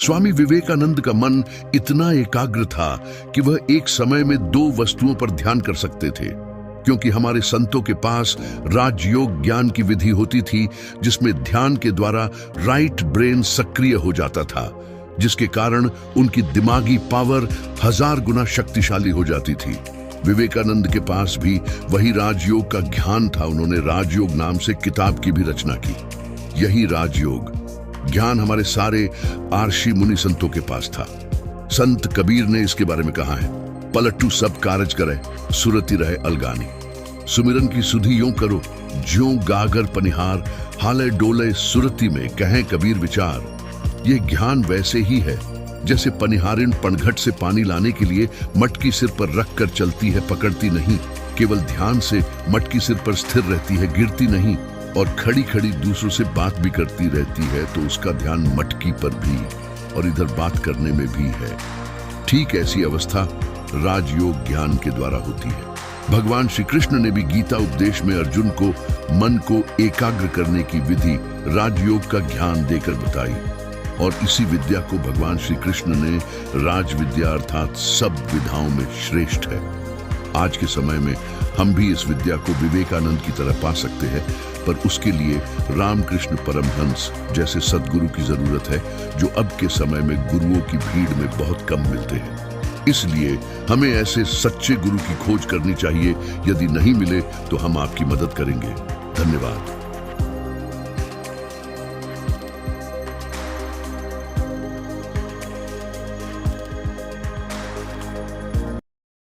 स्वामी विवेकानंद का मन इतना एकाग्र था कि वह एक समय में 2 वस्तुओं पर ध्यान कर सकते थे, क्योंकि हमारे संतों के पास राजयोग ज्ञान की विधि होती थी, जिसमें ध्यान के द्वारा राइट ब्रेन सक्रिय हो जाता था, जिसके कारण उनकी दिमागी पावर 1000 गुना शक्तिशाली हो जाती थी। विवेकानंद के पास भी वही राजयोग का ज्ञान था। उन्होंने राजयोग नाम से किताब की भी रचना की। यही राजयोग ज्ञान हमारे सारे आर्षि मुनि संतों के पास था। संत कबीर ने इसके बारे में कहा है, पलटू सब कारज करे, सुरति रहे अलगानी। सुमिरन की सुधि यूं करो, ज्यों गागर पनिहार, हाले डोले सुरति में कहें कबीर विचार। ये ज्ञान वैसे ही है जैसे पनिहारिन पनघट से पानी लाने के लिए मटकी सिर पर रख कर चलती है, पकड़ती नहीं। केवल ध्यान से मटकी सिर पर स्थिर रहती है, गिरती नहीं, और खड़ी खड़ी दूसरों से बात भी करती रहती है, तो उसका ध्यान मटकी पर भी और इधर बात करने में भी है। ठीक ऐसी अवस्था राजयोग ज्ञान के द्वारा होती है। भगवान श्री कृष्ण ने भी गीता उपदेश में अर्जुन को मन को एकाग्र करने की विधि राजयोग का ज्ञान देकर बताई, और इसी विद्या को भगवान श्री कृष्ण ने राज विद्या अर्थात सब विधाओं में श्रेष्ठ है। आज के समय में हम भी इस विद्या को विवेकानंद की तरह पा सकते हैं, पर उसके लिए रामकृष्ण परमहंस जैसे सद्गुरु की जरूरत है, जो अब के समय में गुरुओं की भीड़ में बहुत कम मिलते हैं। इसलिए हमें ऐसे सच्चे गुरु की खोज करनी चाहिए। यदि नहीं मिले तो हम आपकी मदद करेंगे। धन्यवाद।